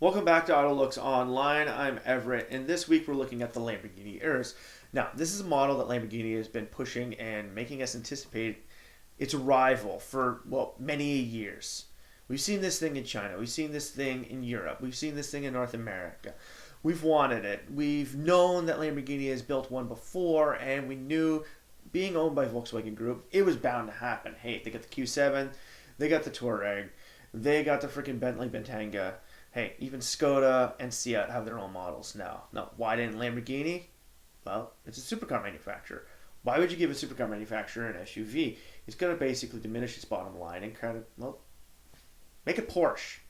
Welcome back to AutoLooks Online. I'm Everett, and this week we're looking at the Lamborghini Urus. Now, this is a model that Lamborghini has been pushing and making us anticipate its arrival for, well, many years. We've seen this thing in China. We've seen this thing in Europe. We've seen this thing in North America. We've wanted it. We've known that Lamborghini has built one before, and we knew, being owned by Volkswagen Group, it was bound to happen. Hey, they got the Q7, they got the Touareg, they got the freaking Bentley Bentayga. Hey, even Skoda and Seat have their own models now. Now, why didn't Lamborghini? Well, it's a supercar manufacturer. Why would you give a supercar manufacturer an SUV? It's going to basically diminish its bottom line and kind of, well, make it Porsche.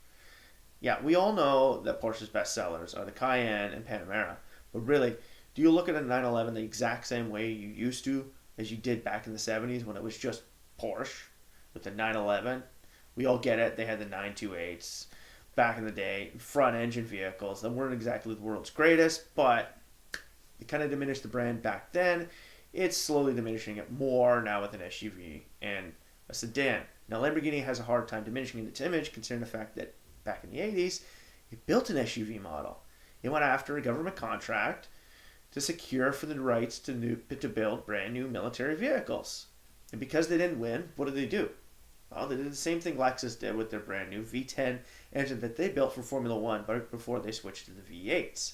Yeah, we all know that Porsche's best sellers are the Cayenne and Panamera. But really, do you look at a 911 the exact same way you used to as you did back in the 70s when it was just Porsche with the 911? We all get it. They had the 928s back in the day, front engine vehicles that weren't exactly the world's greatest, but it kind of diminished the brand back then. It's slowly diminishing it more now with an SUV and a sedan. Now, Lamborghini has a hard time diminishing its image considering the fact that back in the 80s, it built an SUV model. It went after a government contract to secure for the rights to build brand new military vehicles. And because they didn't win, what did they do? Well, they did the same thing Lexus did with their brand new V10 engine that they built for Formula One, but before they switched to the V8s.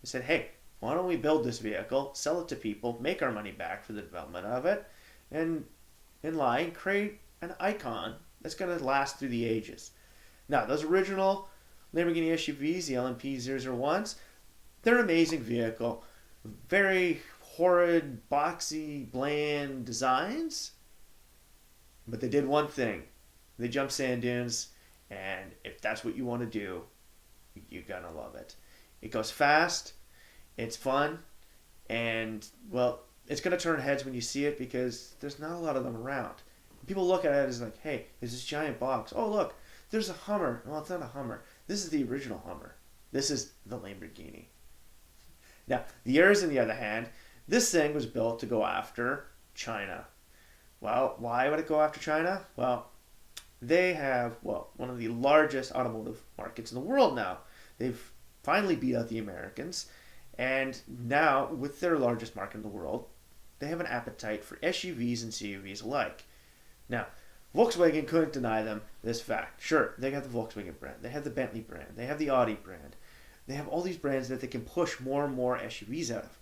They said, hey, why don't we build this vehicle, sell it to people, make our money back for the development of it, and in line, create an icon that's going to last through the ages. Now, those original Lamborghini SUVs, the LMP001s, they're an amazing vehicle. Very horrid, boxy, bland designs. But they did one thing. They jumped sand dunes, and if that's what you want to do, you're going to love it. It goes fast, it's fun, and, well, it's going to turn heads when you see it because there's not a lot of them around. People look at it as like, hey, there's this giant box. Oh, look, there's a Hummer. Well, it's not a Hummer. This is the original Hummer. This is the Lamborghini. Now, the Urus, on the other hand, this thing was built to go after China. Well, why would it go after China? Well, they have, one of the largest automotive markets in the world now. They've finally beat out the Americans. And now, with their largest market in the world, they have an appetite for SUVs and CUVs alike. Now, Volkswagen couldn't deny them this fact. Sure, they have the Volkswagen brand. They have the Bentley brand. They have the Audi brand. They have all these brands that they can push more and more SUVs out of.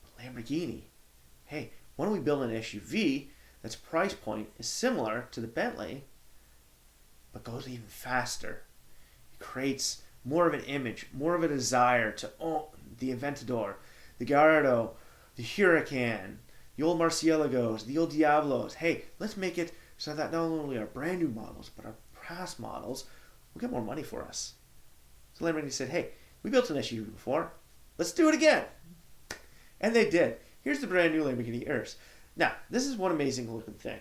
But Lamborghini, hey, why don't we build an SUV that's price point is similar to the Bentley, but goes even faster. It creates more of an image, more of a desire to own the Aventador, the Gallardo, the Huracan, the old Murciélagos, the old Diablos. Hey, let's make it so that not only our brand new models, but our past models will get more money for us. So Lamborghini said, hey, we built an SUV before. Let's do it again. And they did. Here's the brand new Lamborghini Urus. Now, this is one amazing looking thing.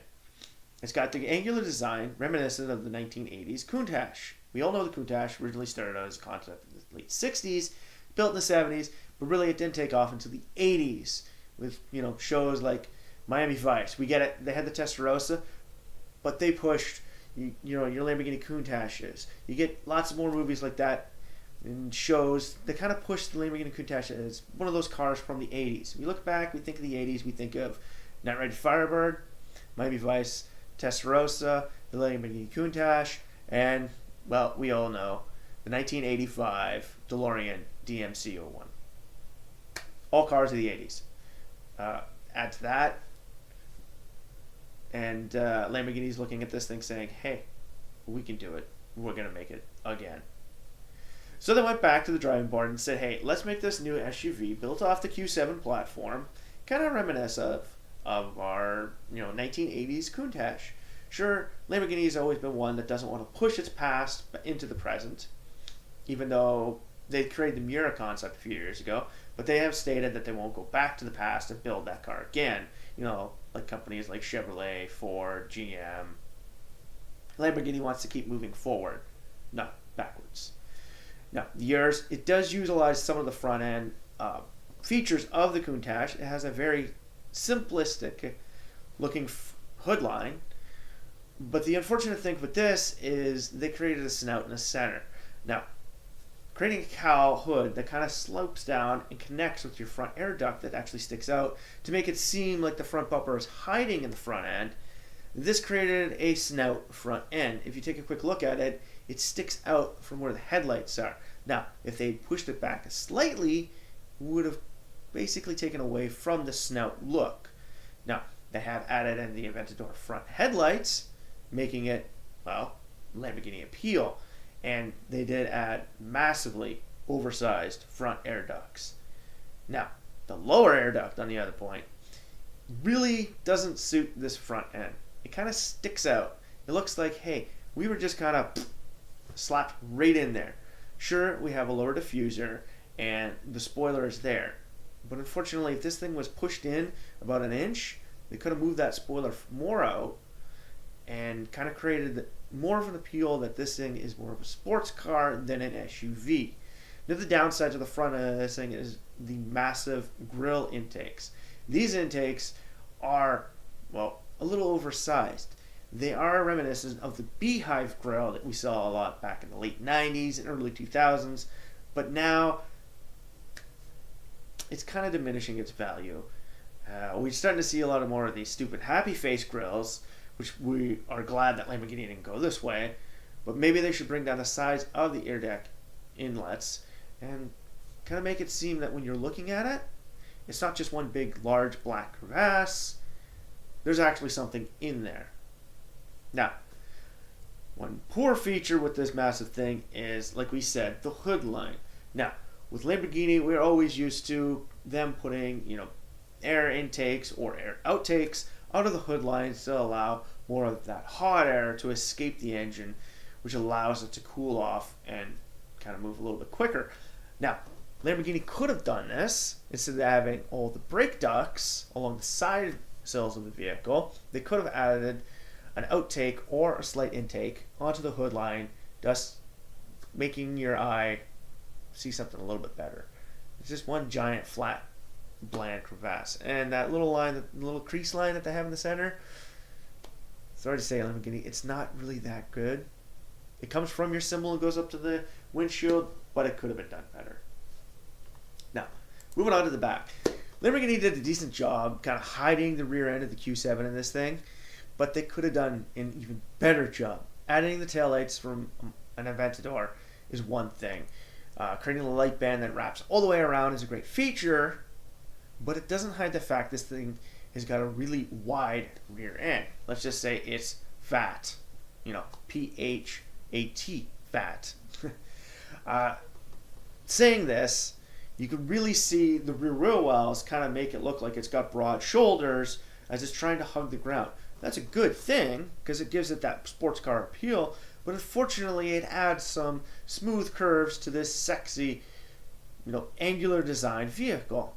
It's got the angular design reminiscent of the 1980s Countach. We all know the Countach originally started out as a concept in the late 60s, built in the 70s, but really it didn't take off until the 80s with, shows like Miami Vice. We get it. They had the Testarossa, but they pushed, your Lamborghini Countaches. You get lots of more movies like that and shows that kind of pushed the Lamborghini Countach as one of those cars from the 80s. We look back, we think of the 80s, we think of Night Ride Firebird, Miami Vice, Testarossa, the Lamborghini Countach, and, well, we all know the 1985 DeLorean DMC-01. All cars of the 80s. Add to that, and Lamborghini's looking at this thing saying, hey, we can do it. We're going to make it again. So they went back to the drawing board and said, hey, let's make this new SUV built off the Q7 platform, kind of reminiscent of our 1980s Countach. Sure, Lamborghini has always been one that doesn't want to push its past into the present, even though they created the Miura concept a few years ago, but they have stated that they won't go back to the past and build that car again, like companies like Chevrolet, Ford, GM. Lamborghini wants to keep moving forward, not backwards. Now, the Urus, it does utilize some of the front end features of the Countach. It has a very simplistic looking hood line, but the unfortunate thing with this is they created a snout in the center. Now, creating a cowl hood that kind of slopes down and connects with your front air duct that actually sticks out to make it seem like the front bumper is hiding in the front end. This created a snout front end. If you take a quick look at it, it sticks out from where the headlights are. Now, if they pushed it back slightly, it would have basically taken away from the snout look. Now, they have added in the Aventador front headlights, making it, well, Lamborghini appeal. And they did add massively oversized front air ducts. Now, the lower air duct, on the other point, really doesn't suit this front end. It kind of sticks out. It looks like, hey, we were just kind of slapped right in there. Sure, we have a lower diffuser and the spoiler is there. But unfortunately, if this thing was pushed in about an inch, they could have moved that spoiler more out and kind of created more of an appeal that this thing is more of a sports car than an SUV. Now, the downside to the front of this thing is the massive grille intakes. These intakes are, well, a little oversized. They are reminiscent of the beehive grille that we saw a lot back in the late 90s and early 2000s, but now it's kind of diminishing its value. We're starting to see a lot more of these stupid happy face grills, which we are glad that Lamborghini didn't go this way, but maybe they should bring down the size of the air deck inlets and kind of make it seem that when you're looking at it, it's not just one big large black crevasse. There's actually something in there. Now, one poor feature with this massive thing is, like we said, the hood line. Now, with Lamborghini, we're always used to them putting, air intakes or air outtakes out of the hood lines to allow more of that hot air to escape the engine, which allows it to cool off and kind of move a little bit quicker. Now, Lamborghini could have done this instead of having all the brake ducts along the side sills of the vehicle. They could have added an outtake or a slight intake onto the hood line, thus making your eye see something a little bit better. It's just one giant flat bland crevasse, and that little line, the little crease line that they have in the center, sorry to say, Lamborghini, it's not really that good. It comes from your symbol and goes up to the windshield, but it could have been done better. Now, moving on to the back. Lamborghini did a decent job kind of hiding the rear end of the Q7 in this thing, but they could have done an even better job. Adding the taillights from an Aventador is one thing. Creating a light band that wraps all the way around is a great feature, but it doesn't hide the fact this thing has got a really wide rear end. Let's just say it's fat. P-H-A-T, fat. Saying this, you can really see the rear wheel wells kind of make it look like it's got broad shoulders as it's trying to hug the ground. That's a good thing because it gives it that sports car appeal, but unfortunately it adds some smooth curves to this sexy, angular design vehicle.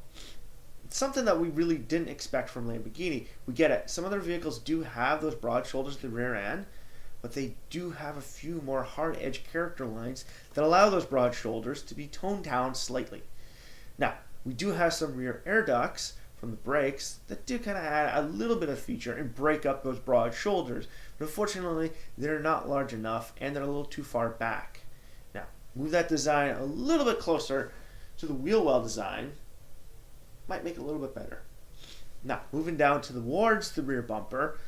It's something that we really didn't expect from Lamborghini. We get it. Some of their vehicles do have those broad shoulders at the rear end, but they do have a few more hard edge character lines that allow those broad shoulders to be toned down slightly. Now, we do have some rear air ducts from the brakes that do kind of add a little bit of feature and break up those broad shoulders, but unfortunately they're not large enough and they're a little too far back. Now, move that design a little bit closer to the wheel well design, might make it a little bit better. Now, moving down towards the rear bumper,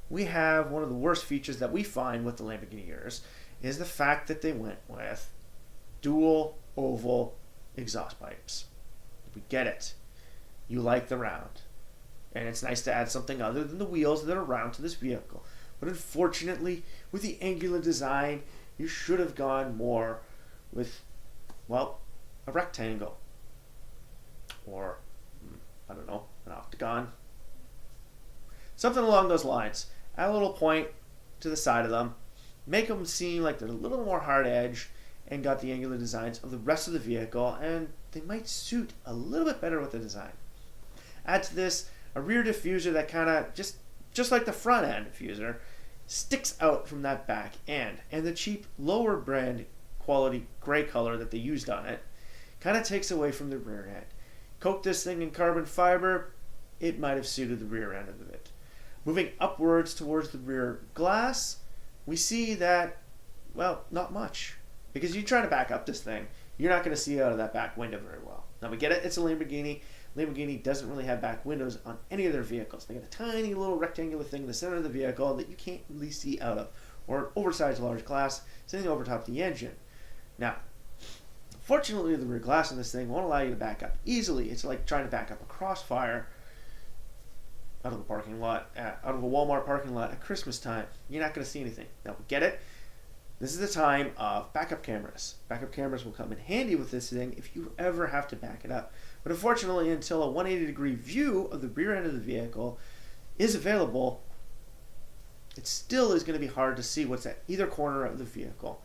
we have one of the worst features that we find with the Lamborghini Urus is the fact that they went with dual oval exhaust pipes. We get it. You like the round. And it's nice to add something other than the wheels that are round to this vehicle. But unfortunately, with the angular design, you should have gone more with, a rectangle. Or, an octagon. Something along those lines. Add a little point to the side of them. Make them seem like they're a little more hard edge and got the angular designs of the rest of the vehicle, and they might suit a little bit better with the design. Add to this a rear diffuser that kind of, just like the front end diffuser, sticks out from that back end, and the cheap lower brand quality gray color that they used on it kind of takes away from the rear end. Coat this thing in carbon fiber, it might have suited the rear end of it. Moving upwards towards the rear glass, we see that, not much. Because you try to back up this thing, you're not going to see out of that back window very well. Now we get it, it's a Lamborghini. Lamborghini doesn't really have back windows on any of their vehicles. They got a tiny little rectangular thing in the center of the vehicle that you can't really see out of, or an oversized large glass sitting over top of the engine. Now, fortunately, the rear glass in this thing won't allow you to back up easily. It's like trying to back up a Crossfire out of a parking lot, out of a Walmart parking lot at Christmas time. You're not going to see anything. Now, we get it. This is the time of backup cameras. Backup cameras will come in handy with this thing if you ever have to back it up. But unfortunately, until a 180-degree view of the rear end of the vehicle is available, it still is going to be hard to see what's at either corner of the vehicle.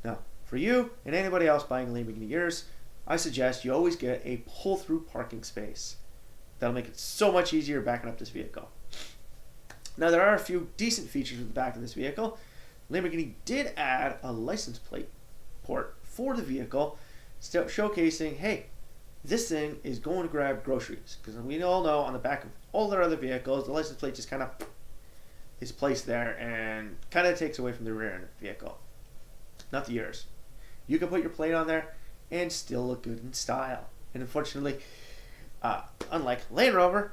Now, for you and anybody else buying a Lamborghini Urus, I suggest you always get a pull-through parking space. That'll make it so much easier backing up this vehicle. Now, there are a few decent features at the back of this vehicle. Lamborghini did add a license plate port for the vehicle, showcasing, hey, this thing is going to grab groceries. Because we all know on the back of all their other vehicles, the license plate just kind of is placed there and kind of takes away from the rear end of the vehicle. Not the Urus. You can put your plate on there and still look good in style. And unfortunately, unlike Land Rover,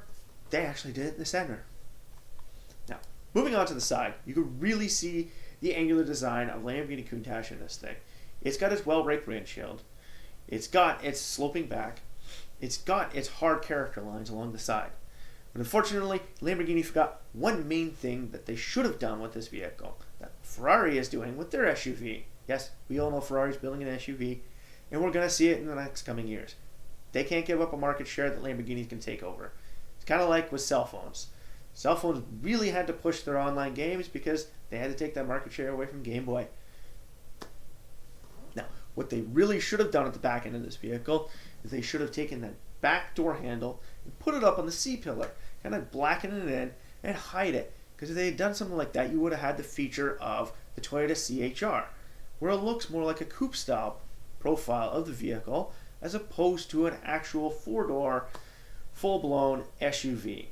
they actually did it in the center. Now, moving on to the side, you can really see the angular design of Lamborghini Countach in this thing. It's got its well-raked windshield. It's got its sloping back. It's got its hard character lines along the side. But unfortunately, Lamborghini forgot one main thing that they should have done with this vehicle, that Ferrari is doing with their SUV. Yes, we all know Ferrari's building an SUV, and we're going to see it in the next coming years. They can't give up a market share that Lamborghini can take over. It's kind of like with cell phones. Cell phones really had to push their online games because they had to take that market share away from Game Boy. Now, what they really should have done at the back end of this vehicle is they should have taken that back door handle and put it up on the C-pillar, kind of blacken it in and hide it. Because if they had done something like that, you would have had the feature of the Toyota CHR, where it looks more like a coupe-style profile of the vehicle as opposed to an actual four-door, full-blown SUV.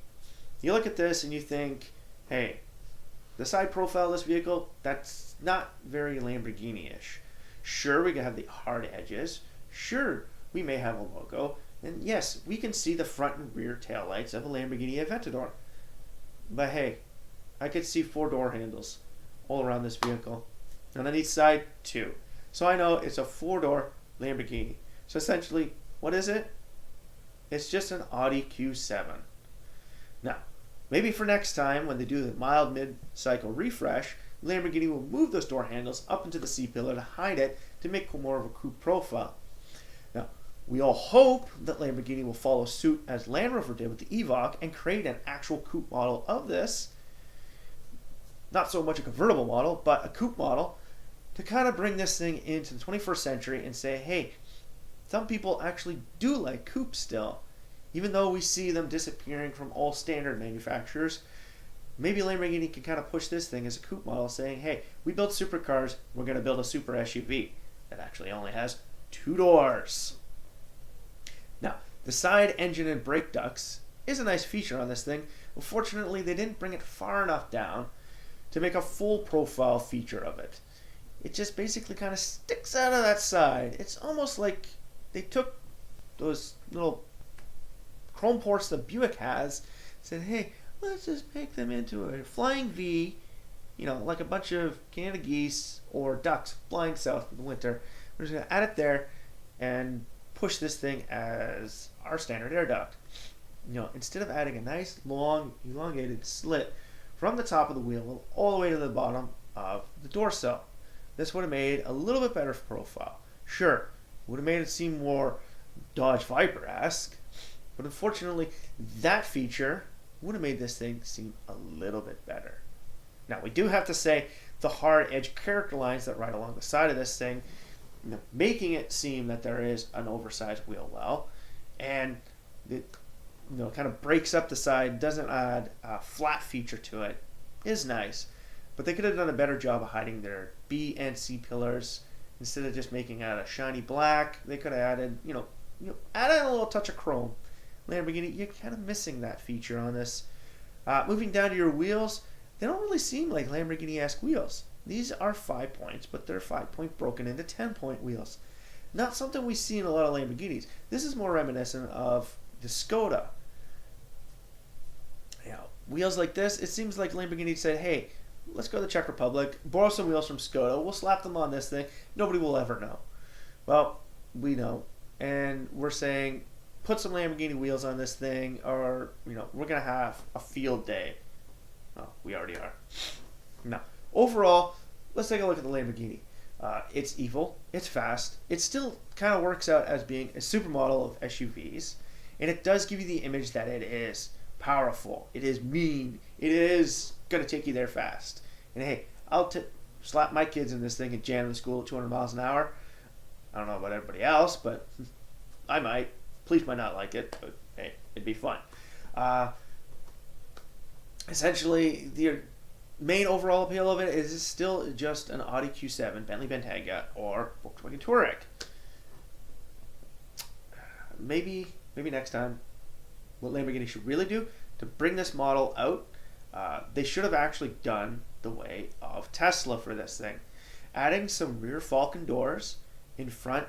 You look at this and you think, hey, the side profile of this vehicle, that's not very Lamborghini-ish. Sure, we can have the hard edges. Sure, we may have a logo. And yes, we can see the front and rear taillights of a Lamborghini Aventador. But hey, I could see four door handles all around this vehicle. And on each side, two. So I know it's a four-door Lamborghini. So essentially, what is it? It's just an Audi Q7. Now, maybe for next time, when they do the mild mid-cycle refresh, Lamborghini will move those door handles up into the C-pillar to hide it to make more of a coupe profile. Now, we all hope that Lamborghini will follow suit as Land Rover did with the Evoque and create an actual coupe model of this. Not so much a convertible model, but a coupe model to kind of bring this thing into the 21st century and say, hey, some people actually do like coupes still. Even though we see them disappearing from all standard manufacturers, maybe Lamborghini can kind of push this thing as a coupe model, saying, hey, we build supercars, we're going to build a super SUV that actually only has two doors. Now, the side engine and brake ducts is a nice feature on this thing. Unfortunately, they didn't bring it far enough down to make a full profile feature of it. It just basically kind of sticks out of that side. It's almost like they took those little chrome ports that Buick has, said, hey, let's just make them into a flying V, like a bunch of Canada geese or ducks flying south in the winter. We're just going to add it there and push this thing as our standard air duct. Instead of adding a nice, long, elongated slit from the top of the wheel all the way to the bottom of the door sill. This would have made a little bit better profile. Sure, would have made it seem more Dodge Viper-esque, but unfortunately, that feature would have made this thing seem a little bit better. Now, we do have to say the hard edge character lines that ride along the side of this thing, making it seem that there is an oversized wheel well, and it kind of breaks up the side, doesn't add a flat feature to it, is nice. But they could have done a better job of hiding their B and C pillars. Instead of just making it a shiny black, they could have added, added a little touch of chrome. Lamborghini, you're kind of missing that feature on this. Moving down to your wheels, they don't really seem like Lamborghini-esque wheels. These are 5 points, but they're 5 point broken into 10 point wheels. Not something we see in a lot of Lamborghinis. This is more reminiscent of the Skoda. Wheels like this, it seems like Lamborghini said, hey, let's go to the Czech Republic, borrow some wheels from Skoda, we'll slap them on this thing, nobody will ever know. Well, we know, and we're saying, put some Lamborghini wheels on this thing, or, we're going to have a field day. Oh, we already are. Now, overall, let's take a look at the Lamborghini. It's evil, it's fast, it still kind of works out as being a supermodel of SUVs, and it does give you the image that it is powerful, it is mean, it is going to take you there fast. And hey, I'll slap my kids in this thing and jam them to school at 200 miles an hour. I don't know about everybody else, but I might. Police might not like it, but hey, it'd be fun. Essentially, the main overall appeal of it is still just an Audi Q7, Bentley Bentayga, or Volkswagen Touareg. Maybe next time, what Lamborghini should really do to bring this model out, they should have actually done the way of Tesla for this thing. Adding some rear Falcon doors in front,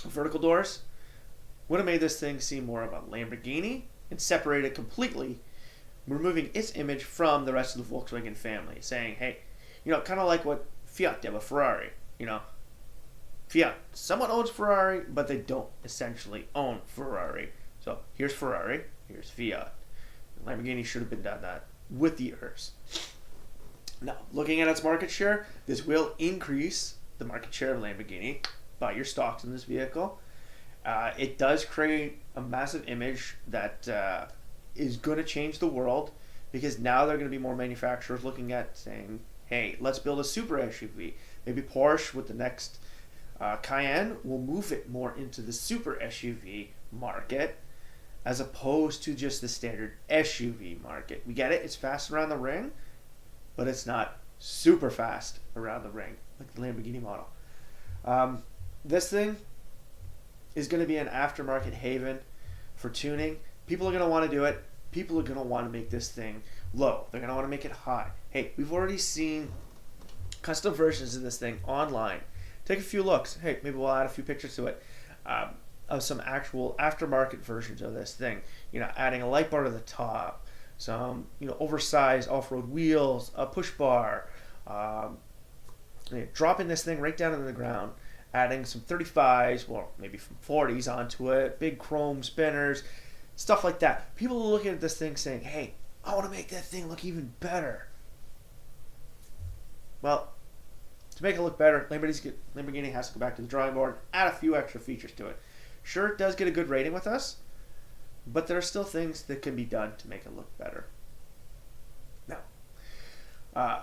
vertical doors, would have made this thing seem more of a Lamborghini and separate it completely, removing its image from the rest of the Volkswagen family, saying, hey, kind of like what Fiat did with Ferrari. Fiat, someone owns Ferrari, but they don't essentially own Ferrari. So here's Ferrari, here's Fiat. Lamborghini should have been done that with the Urus. Now, looking at its market share, this will increase the market share of Lamborghini. Buy your stocks in this vehicle. It does create a massive image that is going to change the world, because now there are going to be more manufacturers looking at saying, hey, let's build a super SUV. Maybe Porsche with the next Cayenne will move it more into the super SUV market as opposed to just the standard SUV market. We get it, it's fast around the ring, but it's not super fast around the ring like the Lamborghini model. This thing is going to be an aftermarket haven for tuning. People are going to want to do it. People are going to want to make this thing low. They're going to want to make it high. Hey, we've already seen custom versions of this thing online. Take a few looks. Hey, maybe we'll add a few pictures to it. Of some actual aftermarket versions of this thing. Adding a light bar to the top, some oversized off-road wheels, a push bar, dropping this thing right down into the ground, adding some 35s, well, maybe some 40s onto it, big chrome spinners, stuff like that. People are looking at this thing saying, hey, I want to make that thing look even better. Well, to make it look better, Lamborghini has to go back to the drawing board, add a few extra features to it. Sure, it does get a good rating with us, but there are still things that can be done to make it look better. Now,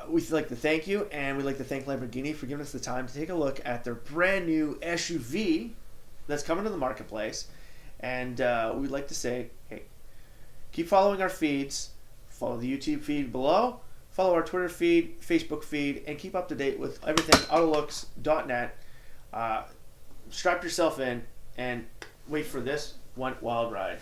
we'd like to thank you, and we'd like to thank Lamborghini for giving us the time to take a look at their brand new SUV that's coming to the marketplace. And we'd like to say, hey, keep following our feeds, follow the YouTube feed below, follow our Twitter feed, Facebook feed, and keep up to date with everything AutoLooks.net. Strap yourself in and wait for this one wild ride.